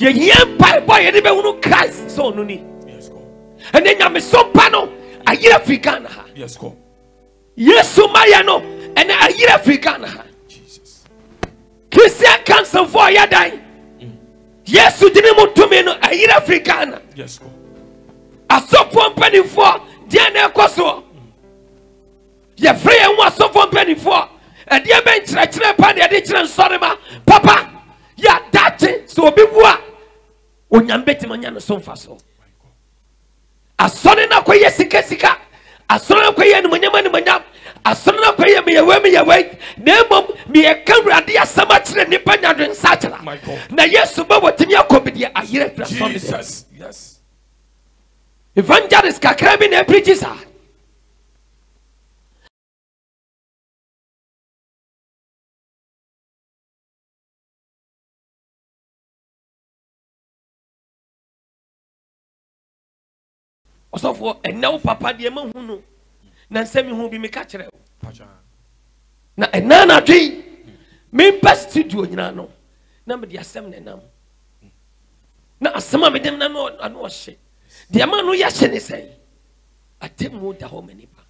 Ye yem pai boy ye be unu Christ so no ni. Yes, God. And then nyame so pa no ayira African ha. Yes, God. Yesu maya no and ayira African ha. Jesus. Christian council for yadan. Yesu dini mutumi no ayira African. Yes, God. Asofo mpani for dia na ekoso. Ye free en asofo mpani for. E dia ben kire pa de kire nsorema. Papa, ya dache so obi bua. Onyambeti manya no so mfa so. Asone na koye sika. Asone na koye manyam. Asone na koye meyewe. Nemom me ekamrade asama kire nipa nyadwen sachara. Na Yesu ba wotimi akobidi ayire asone. Jesus. Yes. Evangelist kakra bi na preaches are. Also for and now papa de ma hu no. Na nsemi hu bi me ka kire. Na ena na dwi. Me best studio nyina no. Na me de asem na nam. Na asema me dem na no ano hye. The man who yashene say, I tell you the home any pa.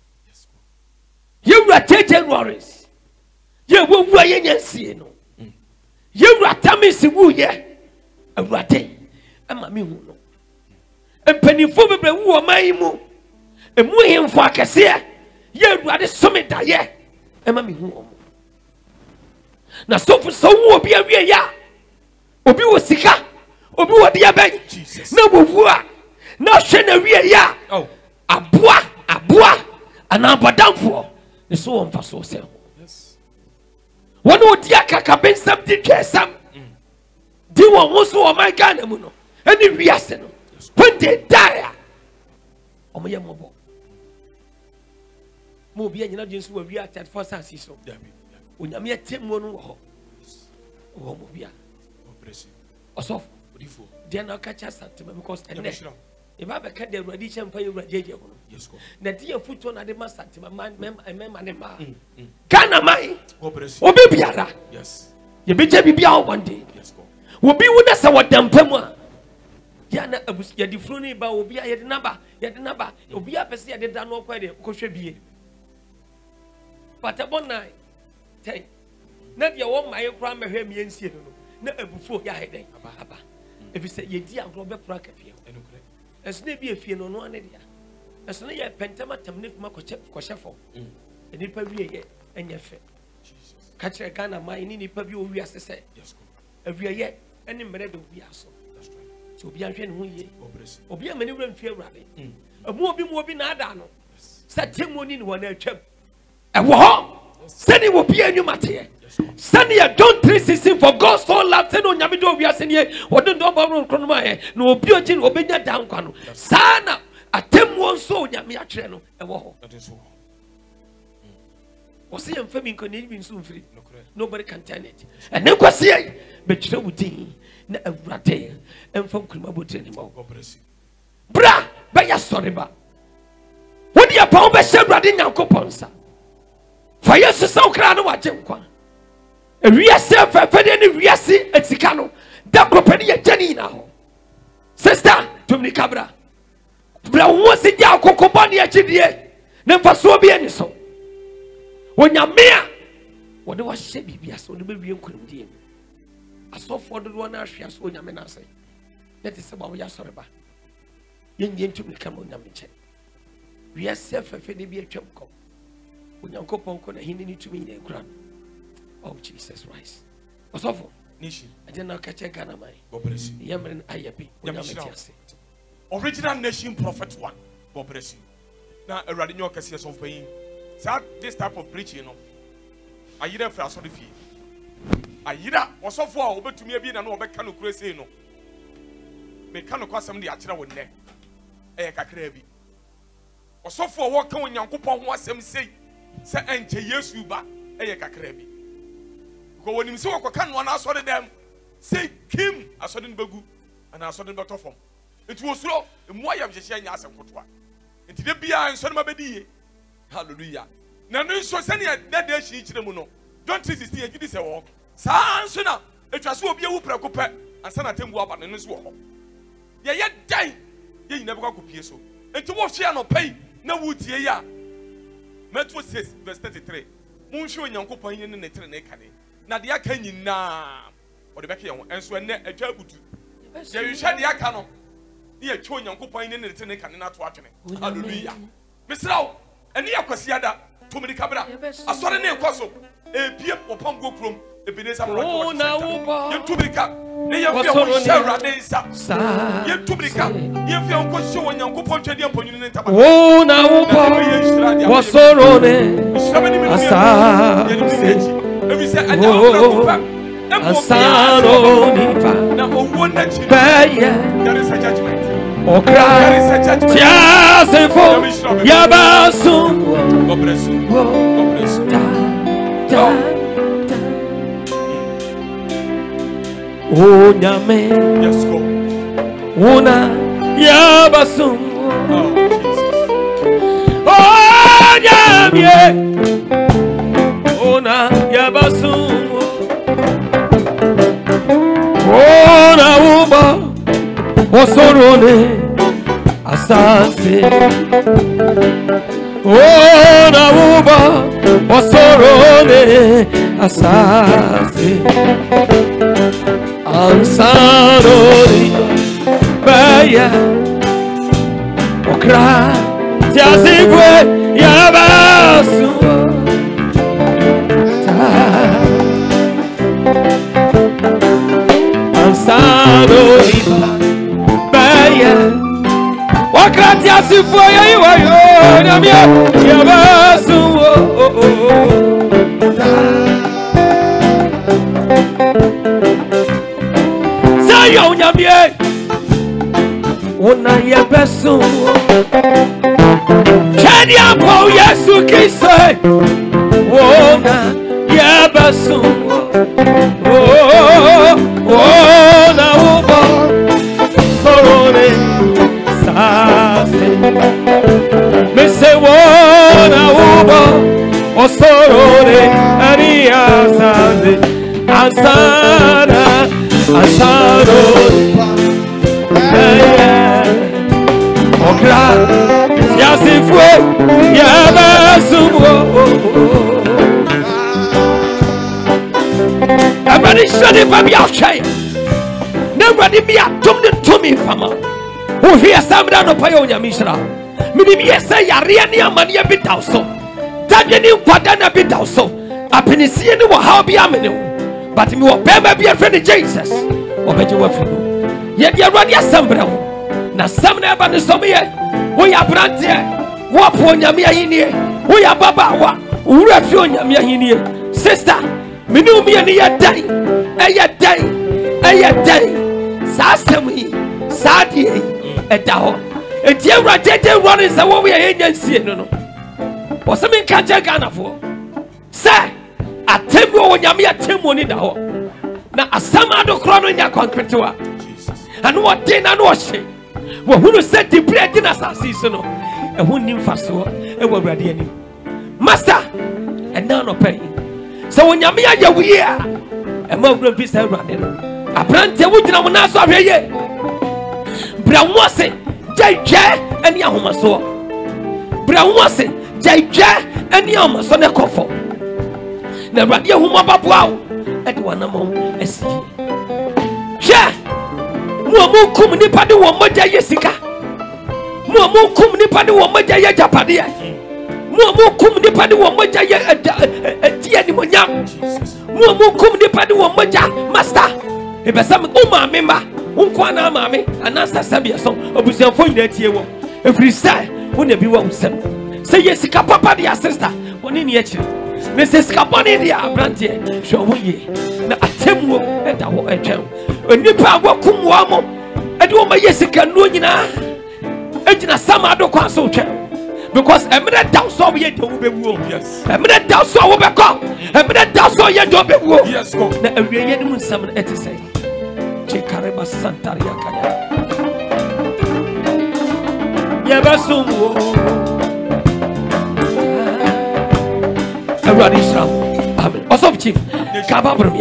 You were taking worries. You were yensi no. You were tamisi woo ye. A rate. A mammy who no. And penny for me who are my mo. And move him for a cassia. You were the summit that ye. A mammy who. Now so for so will be a real ya. Obi was sika. Obi was the abay. Jesus. No woo. No shene we ya. Oh, abua, and abadam for the so on for so sell. Yes. One would yaka cabin something kesam. Do one also my gun, any reason. When they die, oh my mobile. Mobi and Jins will react at first and see so. When I'm yet 10 1 oh, Mobia. Or so, they are not catch us at because if I cut the radiation for you, yes, go. The dear foot on the master, my man, and Ghana, my Obibiara. Yes, you be Jabby one day. Yes, go. Will be with us our damn Pema. Yana, you defruni about will be a number, yet the number, you'll be up as I did not quite a kosher be. But about night, take not your own my grammar, hear me and see no before your head. If you say ye dear Robert Pracker. As may be a fear no one idea. As no yet pentamatum nip Macochefo. And it probably a and your fit. Catch a gun of mine in it probably we as to say. Yes, if we are yet any minute will be so. That's right. So be a friend who ye or be a maneuver fear rally. A more be nadano. Set him one in one chip. And what? Send it will be a new matter. Send you don't trace him for God so loved. Send on Yamido, we are saying here. What don't know about Cronoma? No beauty will be that down. Sana, a tem one so Yamia Treno, and what? That is all. Was he and Femi can soon free? Nobody can tell it. And then was he, but you would think, a rate, and from Kumabu anymore. Bra, but you're sorry, ba. What do you pound by Shebradin now, Coponsa? For yes, so crowd what Jemqua. A real self, a penny, Riasi, and Sicano. That company at Jenny now. Sister, to me cabra. But once in your cocobani at GDA, never so be any so. When you're mere, what do I say? Be as well, maybe you couldn't deal. I saw for the one as when you're men say. That is about your sorry. Yen to become on your check. We are self, a penny be a chump. When your coupon could he need to be in a ground. Oh, Jesus Christ. What's awful? Nishi. I did not catch a gun of mine. Yaman Ayapi. Original nation prophet one. God bless you. Now, a radio cassius of paying. This type of preaching, you know. I hear for us on the fee. I hear was so far over to me being an over canoe crazy, no. Mecano cost some the actual one there. A cacrebi. Or so far walking when young coupon was some say, Sir Ante, yes, you back. A cacrebi. Go when you saw a can one, I saw them. Say, Kim, I saw them Bagu, and I saw them better from. It was so, and why I'm just saying, as a putwa. And to the beer and son of a hallelujah. Now, no, so send that day she each them. Don't see this thing, this a walk. Sansuna, it was so be a whoop, ansana tembu aba no so ho ye ye dan ye nyina be kopie so enti wo hwe no pai na wutie ya Matthew 6 verse 33 mun hwe onyankopon yin ne tere ne kane na de aka nyina o de beke ye ho enso enne atwa abutu ye hwe de aka no ye hwe onyankopon yin ne tere ne kane na to atwene hallelujah misrawo ene yakwasi ada tumiri kabra asore ne ekoso ebie opamgo krom ebinesa mo na wo ye tumika ne ye fi o shara de nsa ye tumika ye fi o ko hwe onyankopon twede amponyu ne ntaba wo na wo wo soro ne asa ebi se anya o pa asaro nipa na owo na chi beye there is a judgment okra tiasefo yabasu God bless you. God bless you. Oh, Nyame. Yes, go. Una yabasu. Oh, Jesus. Oh, Nyame. Una yabasu. Oh, na uba. Osorone asase. Oh, na uba. Osorone asase. Ansarori baya okra tiasifwe yabasu ansarori baya okra tiasifwe yayo namia yabasu Sayo nyamie Una yebesu Cheni ampo Yesu kise Una yebesu Una ubo Sorone sase Mise una ubo Osorone Aria sase Ansana Asaro Okra Yasifwe Yabasumo Everybody shut up your chair. Nobody be a to me fama. Who hears some down of Pionia Mishra? Maybe say Yariania Mania bit also. Daniel Quadana bit also. A penician will how be amenu. But you will be a friend of Jesus. Or bet you were for you. Yet you run your sambro. Now, some never the Somia. We are Brantia. What ponya me in here? We are Baba. We are Fionia me in here. Sister, me know me and your daddy. A day. Sasami. Sadi. A dao. A dear Raja running the way we are in and see. No. What's something can't take Ghana for? Sir. Atembo nyame atembo ni da ho na asama do kro no nya concrete wa anu ode na no hye wo hunu se di bread na sasisi no e hu nim faso e wo awrade ani master and now no pay so wo nyame ya wuye a e ma wura bi sa awrade no abrante wo gina mo na so ahweye bra wo se jaije ani ahomaso bra wo se jaije ani ahomaso ne kofo na radio huma babwa e de wanamo esi hwe mo kum nipa de wo moja yesika mo kum nipa de wo moja ye japade mo kum nipa de wo moja ye tie ni monya mo kum nipa de wo moja master e be sam uma memba unko na maame anasa sabia so obusianfo nyina tie wo every say wo na bi wo nsem say yesika papa de sister woni ne akire Mrs. Caponi, the Abrantie, show ye. Now, a tempo and our edge. When you power Kumwamo, and you may Jessica Nuna, Edna Samado Council chair. Because I'm not down so yet to be wool. Yes, I'm not down so overcome. I'm not down so yet to be wool. Yes, go. Now, a real summon at the same. Chikareba Santaria Kaya. Yabasum. Amen. Also, Chief, Kababram.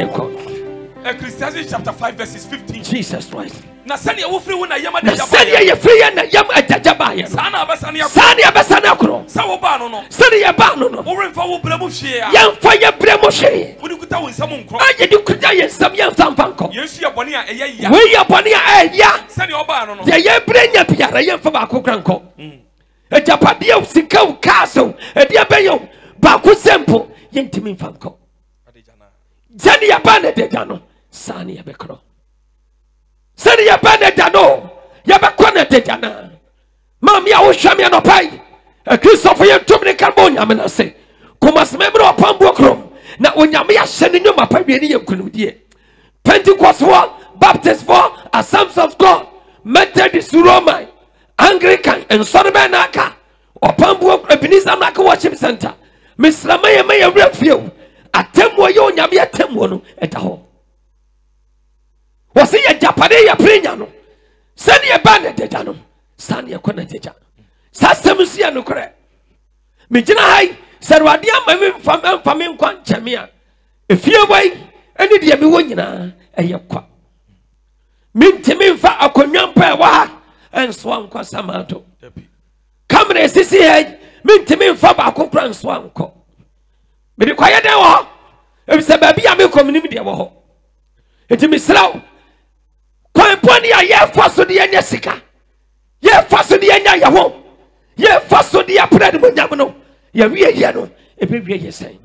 Ecclesiastes chapter 5 verses 15. Jesus Christ. Na sani ya free when I yam na sani ya free na yam ajajaba ya sana abasani sani abasani akro sa wo ba no no sani ya ba no no wo remfa wo bremu hwe ya yamfa ya bremu hwe wo dikuta wo nsam nkro aye dikuta ye nsam ya mfanko yesu ya boni a eye ya we ya boni a eya sani oba no no ye brenya biara yamfa ba akokra nko ejapade o sika o kaso edia beyo ba ko sempo yentimi mfanko sani ya ba na deja no sani ya bekro sani ya ba na deja no ya bekwa na deja na mami ya wo hwame no pai Christopher ye tumne karbo nyame na se komas memro opambo krom na onyame ya hye ne nyoma pa wie ne yankunumdie Pentecost for Baptist for Assemblies of God Methodist Roman Anglican and Sorbe naka opambo Ebenezer naka worship center misrama ye me yewra fie atemo ye onyame atemo no eta ho wose ye japade ya prenya no sani ye ba ne deja no sani ye kona deja sasem sia no kore me gina hai serwade ama me fam nkwa nchame a efie wai eni de me wo nyina eye kwa mintimi mfa akonwa mpa wa ha enso ankwa samato kamre sisi he mintimi mfa ba akokra enso anko me de kwaye den wo ebise ba bia me komunim de wo ho enti misraw kwan poni a ye faso de nya sika ye faso de nya yawo ye faso de apred mo nyam no ye wie ye no ebewie ye sen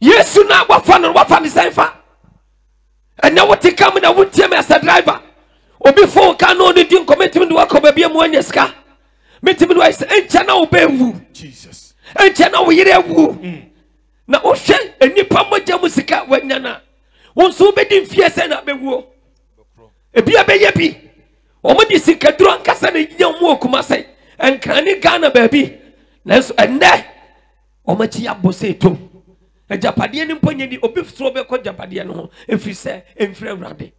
yesu na wafa no wafa ni sen fa enya wote kam na wotie me as a driver obi phone ka no ni din committee ndo wakoba bia mo anya sika metimi do is encha na obewu Jesus encha na wo yire wu na o hwe enipa mogya musika wanya na wonso bedi mfie se na bewuo ebia beye bi omodi sika duro ankasa na nyam okuma se enkani Ghana baabi nanso enne omachi abose to ejapade ni mponye di obi fso be ko japade no ho efi se emfira wrade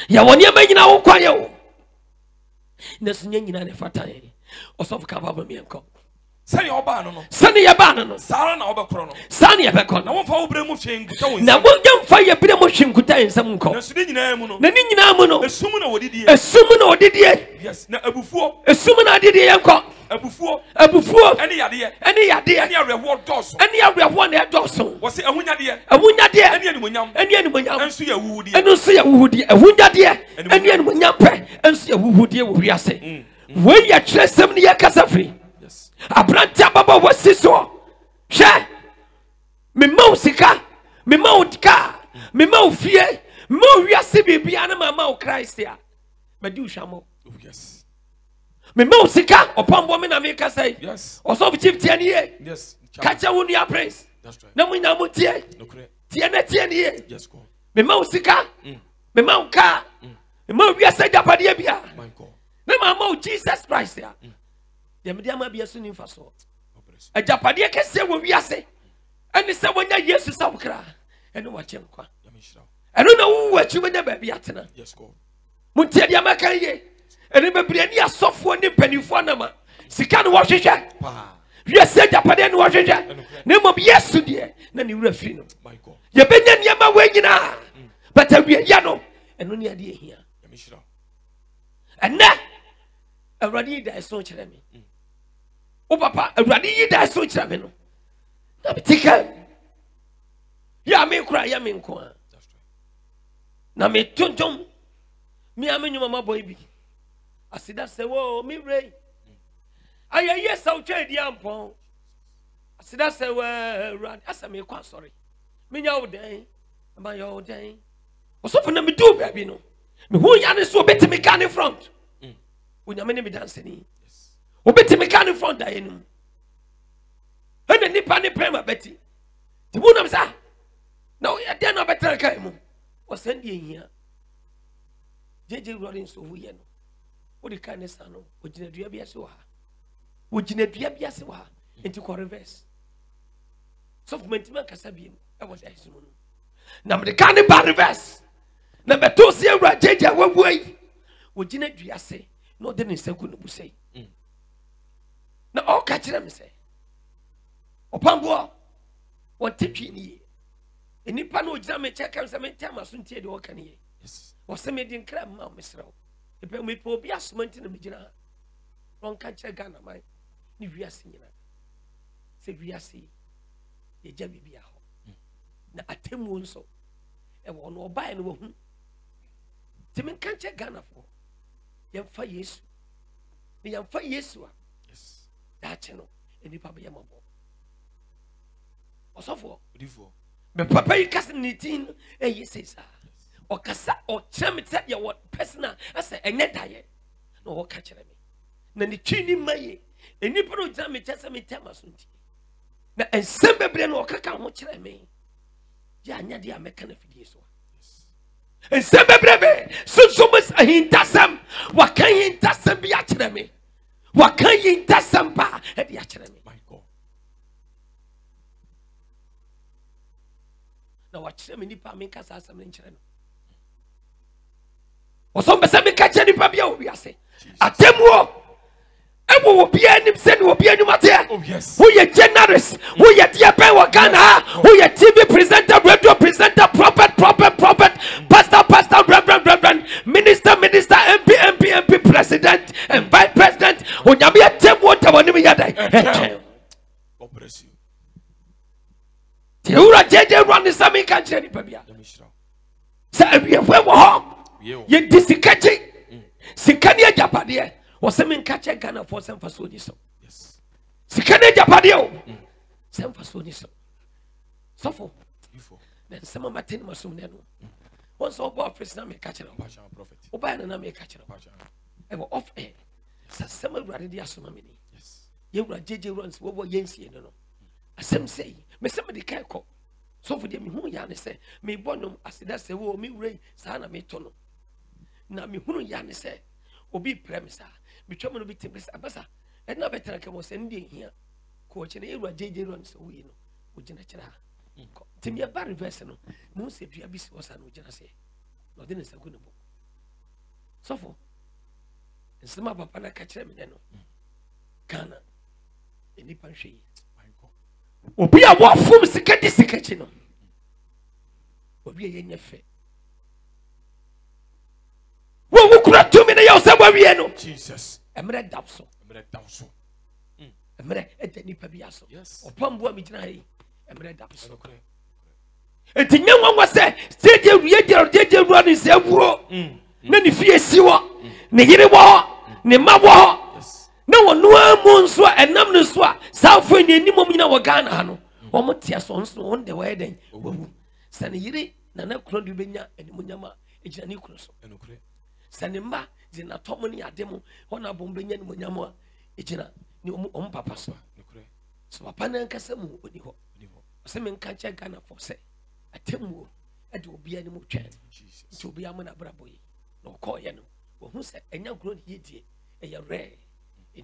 ya woni amanyina wo kwaye wo naso nyina ne fatan osof ka baba mi enko sani oba no no sani ya ba no sara na obekro no sani ya bekro na wonfa wo bremu hwe nkuta won na wonja mfa ye bremu hwe nkuta ensam nko na sudi nyina mu no na ni nyina mu no esum na wodidie yes na abufuo esum na adidie yanko abufuo eni yade eni arewo doso eni arewo na doso wo se ahunyade eni animonyam ensu ya wuhudie ensu ya wuhudie ahunyade eni animonyam pe ensu ya wuhudie wo wiase we ya tresem ne ya kasafri abranta baba wasiso hwe me mausika me mautka me maufie mo wiase bibia na mama o Christ ya madi uhwamo yes me mausika opambo me na me kasai yes oso chief tiani ye yes kacha wonu ya praise that's right na mo nya mo tie tiani ye yes go me mausika me mauka me mo wiase japade bia my God na mama o Jesus Christ ya de me dia ma bia so ni fa so ajapade kese wo wiase eni se wonya yesu sa wokra eni wa chenkwa eno na wo wachi wonya ba bia tena yes go muntie dia maka ye eni bebre ni asofo ni panifo na ma sika no wo hwehwe wiase ajapade ni wo hwehwe na mo yesu de na ni wura fi no my God ye benya niama we nyina but awie ya no eno ni ade ehia ena awradi da so kire me o papa awradi yi da so kire me no na bitika ya me kura ya me nko na me tontom mi amenyuma maboy bi asida se wo mi rei ayaye saw twedi ampon asida se wa rad asa me kwa sorry me nya wo den ma yo wo den osofu na me do baby no me hu ya ne so betimi ka ne front unyame ne me dance ni obetimi ka ne front da yenum ene nipa ne prema beti tibu na msa na ya den na betra kai mu o send ye hia jeje rorin so hu ye no o di kan ne sa no o gina dua bia se wa o gina dua bia se wa enti ko reverse so mentima kasa biem e wo dai so no na me kan ne ba reverse na beto se awura jeje awuai o gina dua se no de ne saku no busei na o ka kire me se opambo won tetwi ni enipa no gyina me check am say me ntama so ntie de wo kan ye Yes. wo se me din kra ma me srew epe me po obi asomanti na me gyina ron ka che Ghana man ni wiase nyina se wiase ye gya bibia ho na atemu nso e wo no obae no wo hu ti me kan che Ghana fo ye fa Yesu ni ye fa Yesu a Yes. da che no enipa be ye mabo osofo Odifo. me papa yi kasa ni tin e ye say sa o kasa o kyerɛ sɛ yɛ wɔ personal asɛ ɛnyɛ daeɛ na ɔwɔ ka kyerɛ me na ne twi ni ma ye enipa no gyina me kyɛ sɛ me tɛma so nti na nsɛm bebree na ɔkaka ho kyerɛ me yɛ anya deɛ a mɛka na fidie so a nsɛm bebree sunsun ahintasɛm waka hintasɛm bi akyerɛ me waka hintasɛm pa ɛde akyerɛ me My God. na wakyerɛ me nipa a menka saa asɛm no nkyerɛ no ɔsɔ mpɛ sɛ meka kyerɛ nipa bia wɔ wiase atemmuo ɛwɔ wɔ bia anim sɛne wɔ bia anim ateɛ Oh yes. woyɛ generous woyɛ deɛ bɛn wɔ Ghana ha woyɛ TV presenter radio presenter prophet pastor reverend minister MP president and vice president onyame atemmuo da wɔ anim yɛ dɛn God bless you. deɛ wura gyegye wura ne sɛ meka kyerɛ nipa bia Let me shout. sɛ awiɛfoɔ wɔ hɔ Yo. yɛdi sika gye sika ne agyapadeɛ wɔsɛ menka kyɛ Ghanafoɔ sɛ mfa so ni so Yes. sika ne agyapadeɛ o sɛ mfa so ni so sɔfo Odifo. na nsɛm a mate ne masom ne no wɔn sɛ wobɔ office na meka kyerɛ wo Passion prophet. wobaɛ no na meka kyerɛ wo Passion. ɛwɔ off air sɛ asɛm awurade de asoma me ni Yes. yɛwura gyegye wura nsɛ wɔbɔ yɛnsie no no asɛm sɛ yi mesɛ mede ka ɛkɔ sɔfo deɛ mehu yɛ ne sɛ mebɔ nom aseda sɛ wɔ me wura yi saa na meto no na mehunu yɛ ne sɛ obi prɛ me saa metwa mu no bi tem sɛ abasa ɛna bɛtena ka mɔ sɛ ne deɛ hia kɔ ɔkyɛ no yɛwura gyegye wura no sɛ woyi no wogyina kyerɛ ha nti meyɛba reverse no mehu sɛ dua bi si hɔ saa na wogyina sɛ na ɔde ne nsa gu ne bo sɔfo nsɛm a papa no ka kyerɛ me nɛ no Ghana nnipa nhwɛ yi My God. obi a wɔafom sika de sika kyi no obi a yɛnyɛ fɛ wo kura tumi ne yɛ wo sɛ wɔawie no Jesus. mmerɛ da so I'm ready down so. mmerɛ ɛda nipa bi aso Yes. ɔpamboa megyina ha yi mmerɛ da so Okay. enti nyɛ nwanwa sɛ sɛgye gyegye wura no sɛ awuro na ne fie si hɔ ne yere wɔ hɔ ne mma wɔ hɔ Yes. na wɔnoa mu nso a ɛnam no nso a saa afei ne animom nyina wɔ Ghana ha no wɔn tea so nso wɔn de wɔyɛ dɛn wawu sɛ ne yere nana kuro de bɛnya animonyam a egyina ne kuro so And okay. sɛ ne mma de natɔm ne ade mu wɔn abɔm bɛnya animonyam a egyina ne wɔn papa so Okay. so papa no ankasa mu oni hɔ Odifo. ɔsɛ menka kyɛ Ghanafoɔ sɛ atemmuo ɛde obiara ne mu twɛn Jesus. nti obiara mo n'abrabɔ yi na ɔkɔɔyɛ no wɔhu sɛ ɛnya nkuro ne yɛdie ɛyɛ rɛɛ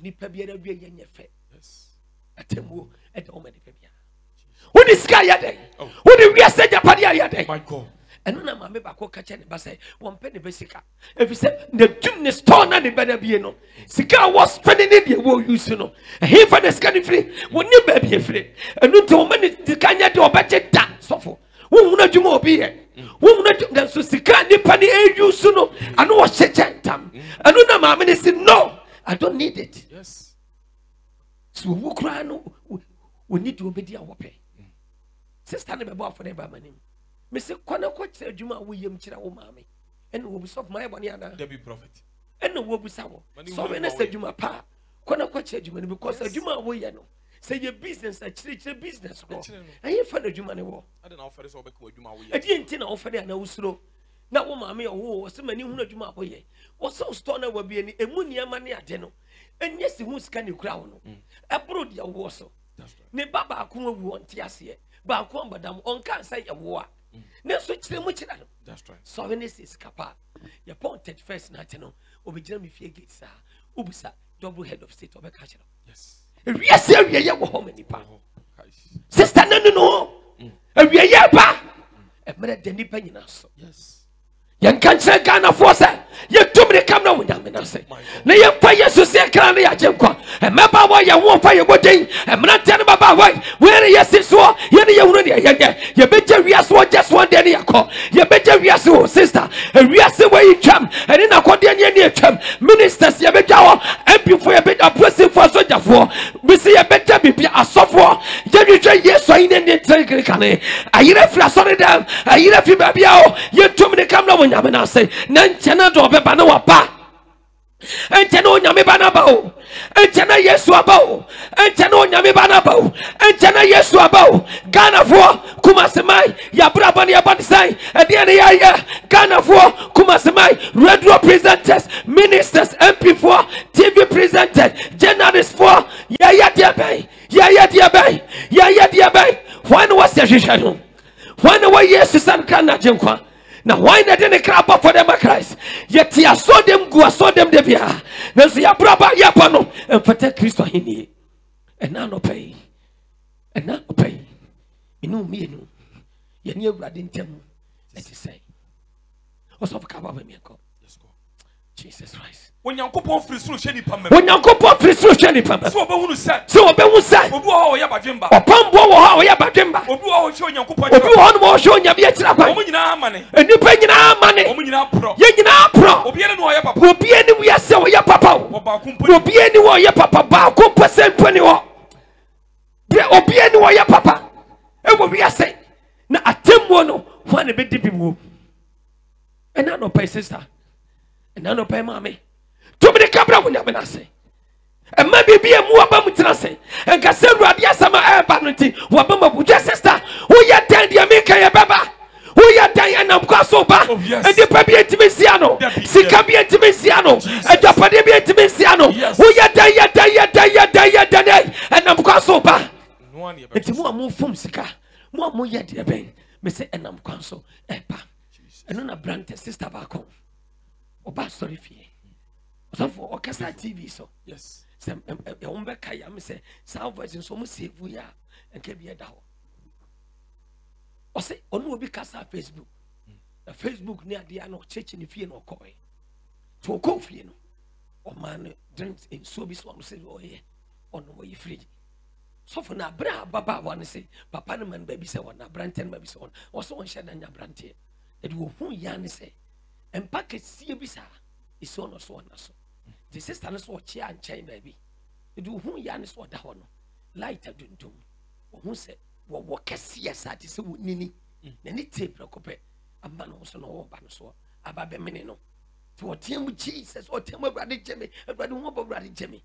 nnipa biara wie yɛ nyɛ fɛ Yes. atemmuo ɛde ɔma nipa biara wode sika yɛ dɛn wode wiase agyapadeɛ ayɛ dɛn My God. ɛno na maame baako ka kyɛ ne ba sɛ wɔmpɛ ne bɛ sika ɛfiri sɛ ne dum ne store na ne bɛda bie no sika a wɔspɛne ne deɛ wɔuse no ɛhefa ne sika no firi wɔnni baabi ɛfiri ɛno nti wɔma ne sika nyɛ deɛ ɔbɛgye da sɔfo wohunu adwuma obi yɛ wohunu adwuma nanso sika a nipa ne ɛuse no ano wɔhyehyɛ ntam ɛno na maame ne si no I don't need it Yes. so owu koraa no wɔnni deɛ ɔbɛdi a wɔpɛ sister ne bɛbɔ afɔ ne ba ma nim mese kwana kɔkyerɛ adwuma a woyam kyerɛ wo maame ɛna wɔbusa ɔfo mayɛ bɔne anaa Debbie prophet. ɛna wɔbusa wɔ sɔre ne sɛ adwuma pa a kwana kɔkyerɛ adwuma no because adwuma a woyɛ no sɛ yɛ business akyerɛkyerɛ business hɔ ɛyɛ fa no adwuma ne wɔ I don't know if I be adwuma we. ɛdeɛ nti na wofɛre anaa wosuro na wo maame ɔwo wɔ sɛ m'ani hunu adwuma a woyɛ wɔsɛ wo store no wabie ni ɛmu nneɛma ne ade no ɛnyɛ si ho sika ne kura wo no ɛboro deɛ wowɔ so That's right. ne ba baako awu ɔnte aseɛ baako ambadam ɔnka sɛ yɛwo a ne nso kyerɛ mu kyerɛ no That's right. sɔre ne sɛ sika pa yɛpɔn 31st nate no obɛgyina me fie gate saa wobusa double head of state ɔbɛka kyerɛ Yes. ewiase awieyɛ wɔ hɔ ma nipa Oh, guys. sister no no no awieyɛ ba ɛmmerɛ da nipa nyinaa so Yes. yɛnka nkyerɛ Ghanafoɔ sɛ yɛtum ne kam na wonyame no ase na yɛmfa Yesu sɛ kra no yɛagye nkwa Remember why you won't fire what day. I'm not telling about why. Where yes, it's so. You better react just one day. You better react, sister. And react where you come. And in a quotidian near term, ministers, you better and before you better pressing for soldier for. We see a better be a software. Yes, I need to I hear a flash on them. I hear a few baby. You told me to come now when I'm say, Nanchana do Bebano pa. And Tano Yamibanabo, and Tana Yesuabo, and Tano Yamibanabo, and Tana Yesuabo, Ghana for Kumasemai, Yabrabani Abatisai, and the area Ghana for Kumasemai, radio presenters, ministers, MP4, TV presenters, journalists for Yaya Diabay, Yaya Diabay, Yaya Diabay. When was the Shishadu? When were yes to San Kana Jimqua? Now why not in a crap for them Christ? Yet I saw them go, I saw them de via. Then see a braba yapano and protect Christo Hini. And now no pay. And now no pay. You know me, no. You knew Radin Tem. Let us say. Also for Kaba Meko. Let's go. Jesus Christ. When you go free through Shenny Pam. When you go free through Shenny Pam. So about who said. So about who said. Obu Yabajimba. Or Pambo or Yabajimba. Obu showing your coupon. Obu more showing your Vietnam. Money. And you pay money. Omina Pro. Yena Pro. Obian no Yapa. Obian we are so Yapapa. Obian no Yapapa. Baco percent 21. Obian no Yapapa. And what we are saying. Now a Timono one a bit deep move. And I no pay sister. And I no pay mommy. To be the cabra when I say. And maybe be a more bamutrase. And Cassandra, Yasama air banity. Wabama, just sister. Who ya tell the America, Baba? Who ya dying and Casoba? And the Pabi Timisiano. Sikabi Timisiano. And the Pabi Timisiano. Who ya die and I'm Casoba. It's more move from Sika. More yet, dear Ben. Me say, and I'm Caso. Epa. And on a brand sister back home. Oba sorry fee. So for orchestra TV so yes some umbeka ya me say sound voice so mo save we and ke be da ho o say onu obi kasa Facebook na Facebook ni ade na church ni fie na okoy to ko fie no o man drinks in so bi so am say o ye onu mo ye free so for na bra baba one say papa no man baby say one na branten baby say one o so on share na nya brante e do hu ya ne say empake sie bi sa iso no so na so the sister no so chia and chain baby e do hu ya ne so da ho no light adundum o hu se wo kase asati se wonini na ni tape na kope amba no so no wo ba no so aba be mene no to otiam Jesus otiam Awurade jeme Awurade hu Awurade jeme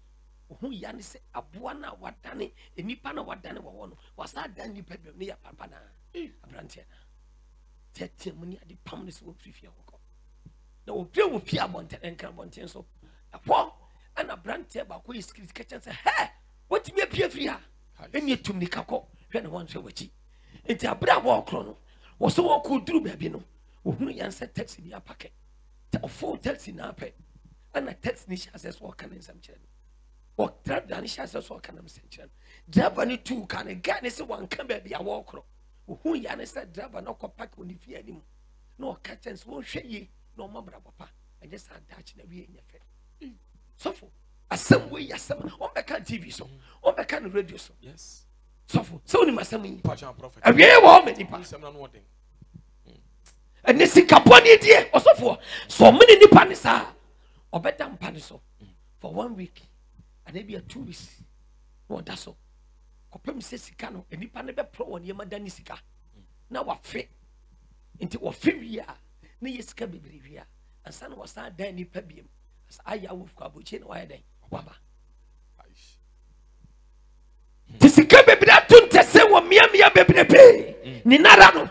o hu ya ne se aboa na wadane enipa na wadane wo no wasa dan nipa bi ne ya papa na abrante na tete mu ni ade pam ne se wo frifia wo na obi wo pia bonten enkan bonten so apo ana brante ba ko script kitchen say hey what me pia free ha eni etum ni kako hwe na won hwe wachi enti abra wo okro no wo so wo ko duru ba bi no wo hunu yan se taxi bi apake ta full taxi na ape ana taxi ni sha se so kan nsam kire wo trap dan sha se so kan nsam kire driver ni tu kan ga ne se wan kan ba bi a wo okro wo hunu yan se driver na ko pack oni fi anim no kitchen so wo hwe yi no mabra papa and just attach na we enye fe so for asem we yasem on be kan TV so on be kan radio so yes so for so ni masem yi prophet e we wo me nipa asem na no den and this kaponi die so for so many nipa ne sa obeda mpa ne so for 1 week and maybe 2 weeks no da so kopem se sika no nipa ne be pro won ye madani sika na wa fe nti wo fe wi a na yesika bebrewia ansa na wasa dan ni pabiem asa aya wo fuka boche na waya dan waba tisika bebre atunte se wo mia bebrebe ni nara no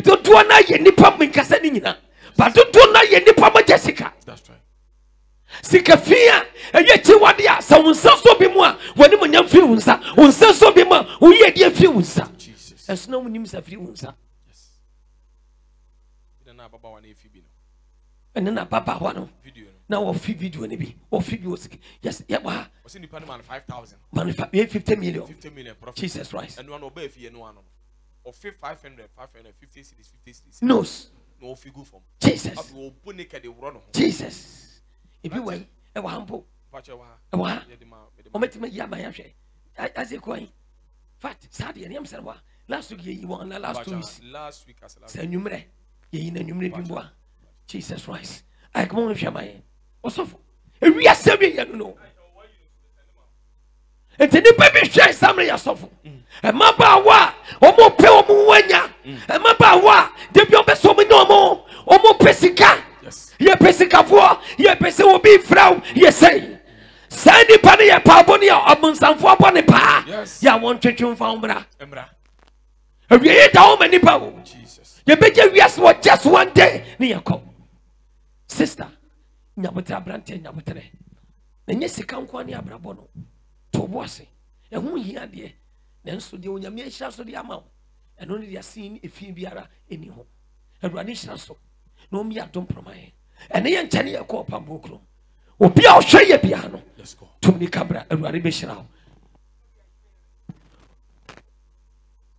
dodo na ye nipa minkasa ni nyina ba dodo na ye nipa mo Jessica that's right sika fia eye chi wade a sa wonsa so bi mu a woni mo nyam fi wonsa so bi mu wo ye die fi wonsa Jesus eso na mo nim sa fi wonsa na baba wa na efibi no ene na baba wa no video no na wo fi video ne bi wo fi bi yes ya ba wo se nipa no man 5000 man 50 million profit Jesus Christ and one oba efie no ano of 550 cities no fi go from Jesus abi wo bu naked e woro no Jesus e bi wai e wa hampo Wa. Ometima ya ma ya hwe. Aze kwai. Fact, sad ye am say wa. Last week ye won last 2 weeks. Last week as last. Say numre. Ye na numre bimboa. Jesus Christ. I come on hwe mai. Osofo. Ewi asemi ye no. Enti nipa bi hwe samre ya sofo. E maba wa, omo pe omo wanya. E maba wa, de bi obeso mo nyomo. Omo pesika. Yes. Ye pesika fo, ye pese obi frau, ye say. Sani pani ye pa boni ya omunsanfo boni pa. Ya won twetwe mfa umbra. Embra. Ewi ye da o mani pa o. Jesus. Ye beje wiase wo just one day ni ye kom. Sister, nyabotra brante nyabotre. Na nye sika nko ani abrabo no. To boase. E hu hia de. Nanso de onyame ahira so de ama. Eno ne de asin efi biara eni ho. Awurade hira so. Na omi adom promae. Ene ye nkyane ye ko pambo kro. Obi a ohwe ye bia no. Let's go. Tumni kabra awurade be hira ho.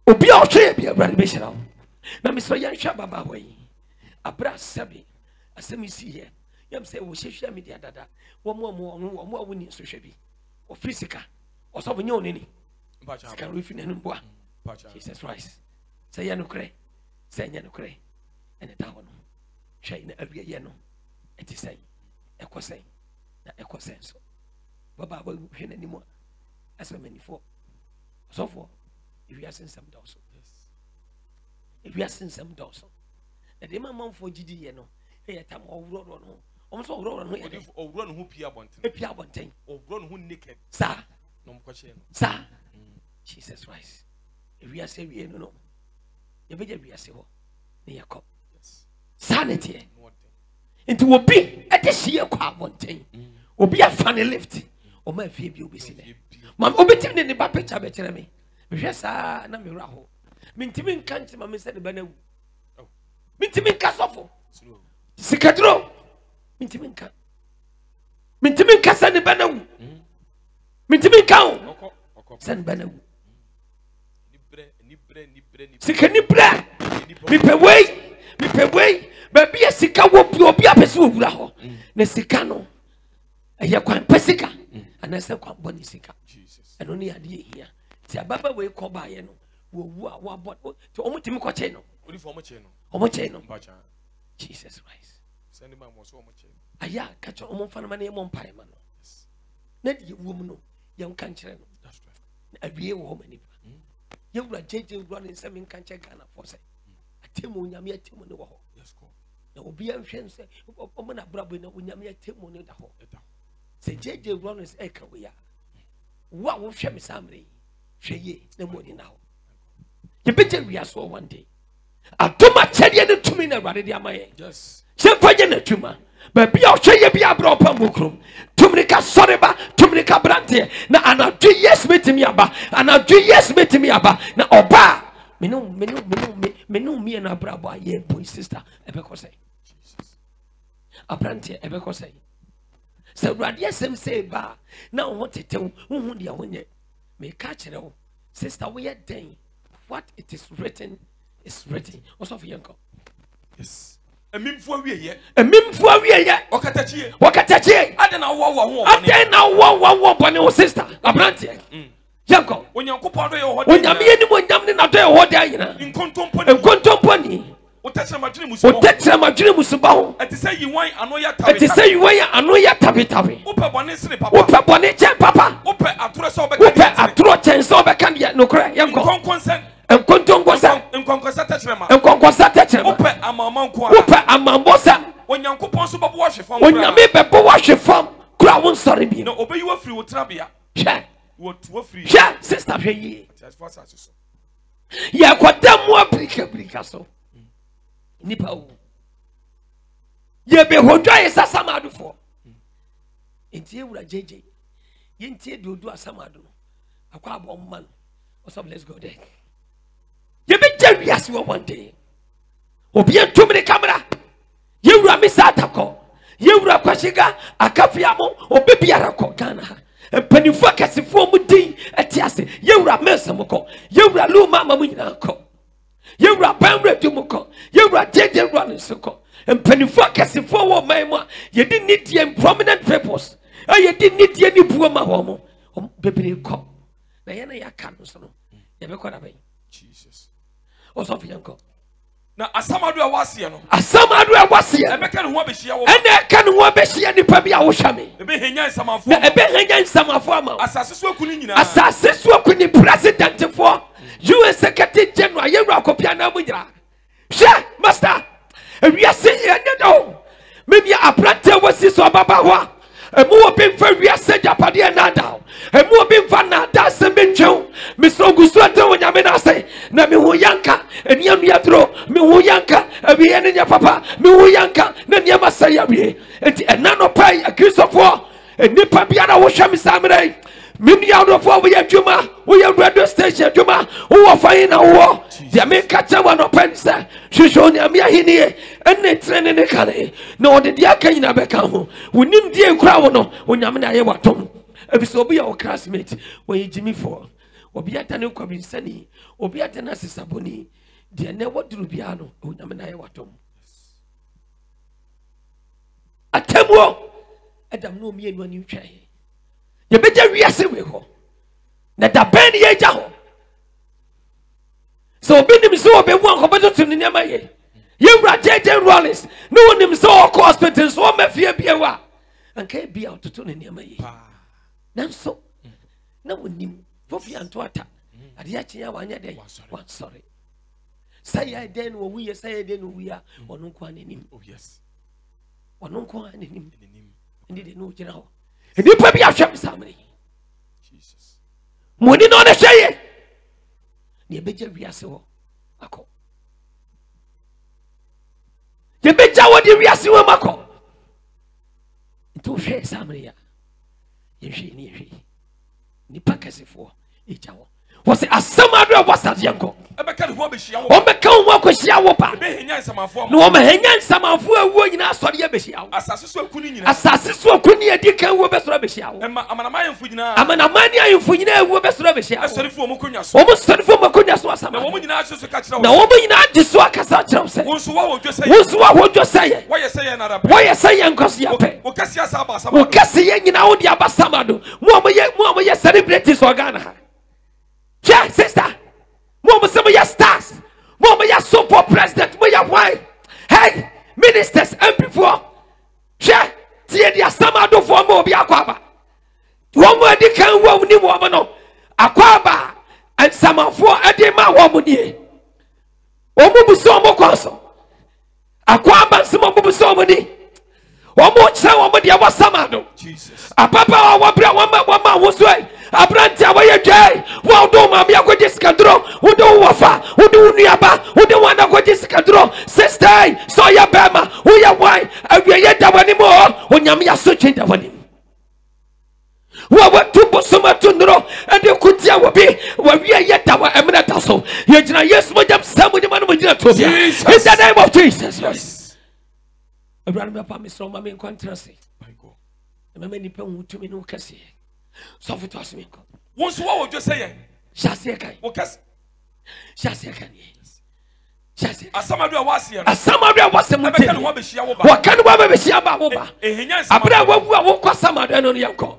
Obi a ohwe ye bia awurade be hira ho. Na me so ye hwa baba ho yi. Abra sabi. Asemi si here. Yam say wo hwehwe me dia dada. Wo mo awuni so hwe bi. O physical. O so bonye onini. Can we finish in bois? Jesus Christ. Say ya no cray. Say ya no cray. And the town. Shine every year no. It is saying. Echo saying. That echo sense. Baba will win anymore. As many for. So for. If we are seeing some doors. Yes. If we are seeing some doors. The demon mom for GD, you know. Hey, time or road on home. Almost all road on home. Or run who Pia Bontain. Pia Bontain. Or run who naked. Sir. No question. Sir. Jesus Christ. If we are saying we no, you better be a civil. Near cop. Sanity. Into will be at this year quite one thing. Will be a funny lift. Or my fear you be seen. Mam obitim in the bappage better me. Yes, I am a raho. Mintimin can't mamma said the banner. Mintimin casofo. Sicadro. Mintimin can. Mintimin casa the banner. Mintimin count. Send banner. Sikani bra mi pe wei ba bia sika wo bi obi apese owura ho na sika no eye kwan pesika ana se kwan boni sika Jesus eno ne ade ehia ti ababa wei ko ba ye no wo wu a wo abot ti omutimi ko che no odi fo omo che no Jesus Christ send ma mo so omo che aya ka cho omo fa na ma mo mpae ma no na di wo mu no ye nkan kire no that's right awie wo mani you were JJ running 7 can't Ghana for say. A Timo Yamia Timo no ho. Yes, go. There will be a chance. Omana Brabo no Yamia Timo no ho. Say JJ runners echo we are. What will shame somebody? She no more now. You better we are so one day. I do my tell to me now, Radia. Yes. Sem tuma. But be out say be a bro pamukrum. Tumrika soreba, tumrika brante. Na ana 2 years meet me aba. Ana 2 years meet me aba. Na oba. Me no me na brabo aye boy sister. Ebeko say. Jesus. Abrante ebeko say. So radia sem say ba. Na what it hu dia wonye. Me catch it all. Sister we are den. What it is written is written. Also for yanko. Yes. Emimfo awie ye okatachie adena wo bone wo sister abrante yanko onyankopon do ye ho de onyame ye ni mo nyam ne na do ye ho de ayina nkontomponi otachira madwene musuba ho etise yiwan ano ya tabi ope bone che papa ope atoro chen so be kan ye nokra yanko Enkonkosa techrema. Ope amambosa. Onyankopon so babo wa hwefam. Onyame bebo wa hwefam. Kura won sori bi. No obeyi wa free wo trabia. Hwe. Wo tuwa free. Hwe sister hwe yi. Ya kwada mu abrika so. Nipa wo. Ye be hodwa ye sasamadu fo. Entie wura JJ. Ye ntie dodo asamadu. Akwa abo man. So let's go there. You be serious one day. Obi too many camera. You were Miss Atako. You were Kwashiga, a Kafiamo, or Baby Arako, Ghana. And Penny Focus for Mudi at Tiasi. You were Messamoko. You were Luma Mamunako. You were Bamre Dumoko. You were JJ Running Soko. And Penny Focus for Mama. You didn't need the prominent purpose. aye di nitie ni buo ma ho bebre ko na ye na ya ka no so no ye be ko da ben Jesus osofu yanko na asamadu a wase no e be kan ho behia wo ene kan ho behia nipa bi a wo hwa me e be henya nsamafo na e be henya nsamafo ama asase so akuni nyina asase so akuni president for US secretary general yewra kopia na mu nyira hwe master ewiase ye do me bia aprante wasi so baba ho emu obi mfa wiase japade na da emu obi mfa na da sembentwew me so gusu ate wonyame na say na me ho yanka enianu yadro me ho yanka awie ne nya papa me ho yanka na nia masaya wie enti enano pai akrisofo enipa bia na wo hwa me samre me out of what we are juma we are radio station juma who are fine na wo dia me kacha wa no pensa hwehwe ni amia hini enne trene ne kare na ode dia kan na beka ho wonim die kura wo no onyame na ye watom ebiso obi ya o classmate when Jimmy for obi atane kwabinsani obi atane asisaboni dia ne woduru bia no onyame na ye watom atemwo adam no mi enu ani twae ye beja wiase we ho na da ben ye ja ho so obi nim so obi wan ko beto tun ne ma ye wura JJ Rollins no nim so ko hospital so ma fie bia wa anka bia ototo ne ma ye nanso na wonim fofi anto ata ade ya kyen wa anya den wan sorry say I den wo wi say den wo wi a ono ko anenim oh yes ono ko anenim ndi de no kira ho nipa bi ahwem samre Jesus moni no na hweye ne beja wiase ho akọ ye beja wo di wiase ho makọ nto hwe samre ya ye hwe ni hwe nipa kasefo eja wo wo se asamadu a wasade yanko ebe kan ho behia wo o be kan ho akohia wo pa be henya nsamafo no o me henya nsamafo awuo nyina asore ye behia wo asase so akuni nyina asase so akuni edi kan wo be soro behia wo ema amanama yemfu nyina amanamani ayemfu nyina awuo be soro behia wo asarifo mo konya so o mo sarifo makonya so asama na wo mo nyina aso ka kira wo na wo mo nyina agiso akasa kira wo se wonso wa wo dwese wonso wa ho dwese ye wo ye se ye na rabe wo ye se ye nkosi ya pe wo kasi asa ba sama wo kasi ye nyina wo di abasama do mo ye celebrities organa ha yeah sister mo some ya stars mo ya super president mo ya why hey ministers and before yeah tie dia sama do for mo bi akwaba wo mo edi kan wo ni mo no akwaba and samafo edi ma wo mo nie o mo bu so mo kwaso akwaba nsemo mo bu so mo ni o mo che wo mo dia wa sama do Jesus apapa wa bra wa ma wo so abrante awaye dwai wa do ma me akwaje sikadro wo do wafa wo do nuaba wo do wana akwaje sikadro sister so ya bema wo ya wai awiye dawani mo onyame ya so twen dawani wa tubo soma tunro ade kutia wo bi wa wiye ye dawa emna taso ye gina yesu mo jam samu de manu mo gina to bia in the name of Jesus yes abraham me pa me so ma me contrast my God me ni pe hu tumi no kase so for to asme ko wonso wa wo dwese ye shase kan wo kasi shase kan shase asamadu a wase ye asamadu a wase mu ebe kan ho behia wo ba wa kan wa behia ba wo ba ehenya nsamafo abra wa wu a wo kwa samadu no yanko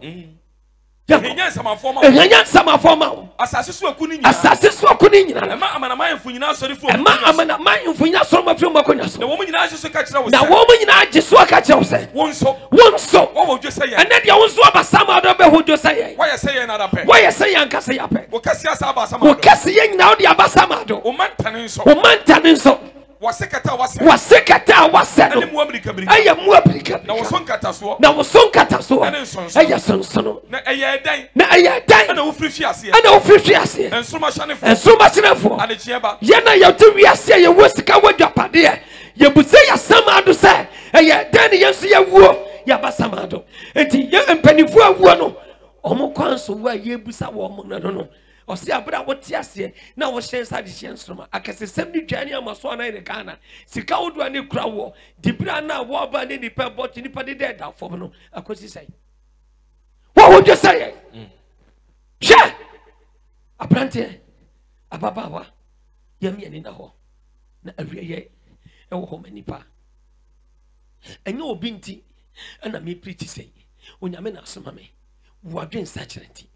ehenya nsamafo ma ehenya nsamafo ma asase so akuni nyina asase so akuni nyina ema amanama yemfu nyina asori fo ema amanama yemfu nyina asori ma fo makonya so na wo mo nyina aso ka kira wo na wo mo nyina agiso ka kira wo se wonso wo wo dwese ye ene dia wonso aba samadu be ho dwese ye wo ye se ye na rape wo ye se ye nkase ya pe wo kasi asa aba samadu wo kasi ye nyina wo dia aba samadu o mantane nso wasekata wase no mu Amerika biri aya mu Amerika na wo son kata so aya sonsono na eye dan na wo frifia ase ensoma shanefo ade chieba ye na ye to wiase ye wo sika wadwapade ye buse ya samado se eye dan ye nso ye wuo ya basamado enti ye empanifu awuo no omo kwanso wa ye busa wo mo no osi abra wote ase na wo hyensa de hyensoma akasesem ni dwane amaso ana ne kana sika wodo ani kura wo dibra na wo ba ne ni pe bot ni pa de da fom no akosi sai wo wo je sai she abrante ababawa yam ye ni na ho na awieye e wo ho manipa enye obi nti ana me preach sei onyame na asoma me wadwen sachirenti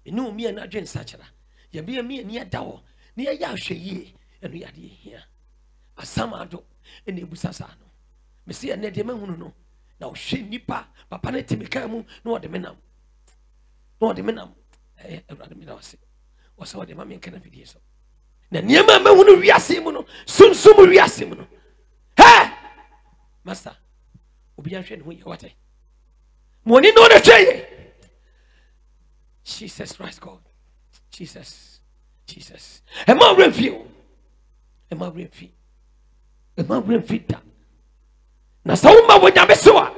ene omi na adwen sachira ye be mi ani adawo ne ye ya hwe yie eno ya de hia asamado ene ebusasa no me se ene de mahunu no na hwe nipa papa na timika mu na ode menam ewrade me na wase wasa ode ma me nka na fidie so na niema mahunu wiase mu no sumsum wiase mu no he master obi an hwe ne ho ye wate money no the trade. Jesus Christ God. Jesus. Am I review? Am I review? Am I review that? Na sauma when you saw.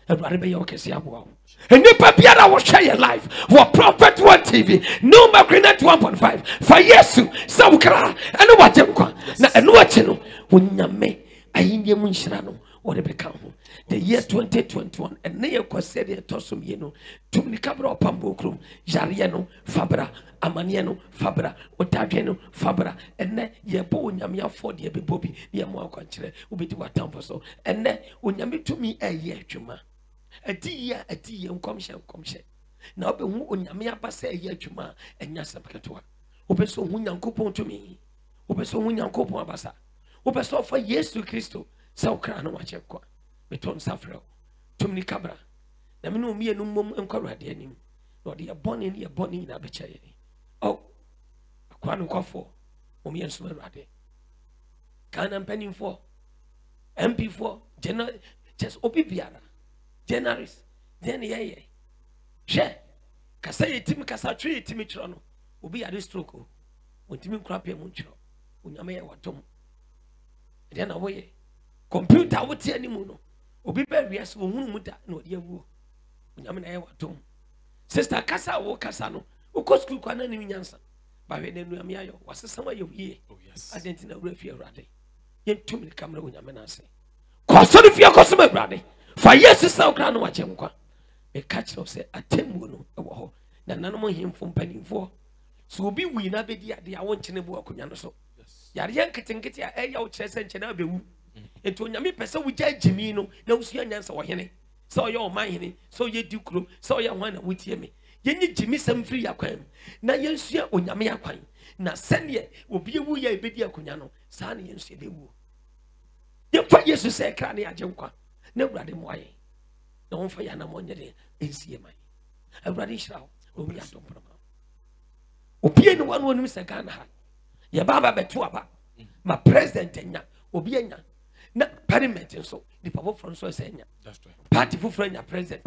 Everybody be okay. See abo. And you papiara will share your life. For Prophet One TV. No Magrinet 1.5. For Yesu. Saukra. And what you na and what you know. When you me. Ayi mun shirano. Or the become the year 2021 and near Cosedia Tosum Yeno, Tumnicabro Pambocrum, Jariano, Fabra, Amaniano, Fabra, Otagiano, Fabra, and ne ye bo Yamia 40 year Bobby, near more country, will be to a town for so, and ne when Yami to me a year, Juma. A dear, come shall. Now be who Yamia pass a year, Juma, and Yasapcatua. Open so Winyan coupon to me. Open so Winyan coupon Abasa. Open so for yes to Christo. So crano wache kwa beton safro tumni kabra na me no mi enu mom enkwara de anim no de boni na becha ye oh akwa no kwafo o mi enso awade kana mpanin for MP4 general just obi biara generous then ye she kasa yetim kasa twi yetim chiro no obi ya stroke o ontimi nkra pia mu chiro onyame ye wadom then awoye computer wote animu no obi ba wiase wo hunu mu da na odi awu onyame na ye wadom sister kasa wo kasa no uko school kwa na ni nyansa ba we na nu am yayo wasesama ye wie identity na wura fi awrade yentum ni kamera onyame na ase kwa so ni fi akosoma awrade fa yesu sa okra no wache nkwa me catch no say atemu no ewo ho na nanom himfo mpanimfo so obi wi na bedi ade a wonchene bu akonya no so yare yanketenkete a eya wo kyerese nchene abewu ento nyame pese wo gya gimi no na usua nyansa wo hene so ye o man hene so ye dikuro so ye hwan na wotie me yenyi gimi sam firi yakwan na yensua onyame yakwan na sene obi ewu ya ebedi akonya no saa na yensua bewu ye fa yesu se kra na agye nkwa na awurade moaye na won fa ya na monye de ensie man awurade hirawo obi adomprama obi eni wan wonu se Ghana ha ye baba beto aba ma president enya obi enya na parliament so the power from so senya that's right party fu frenya president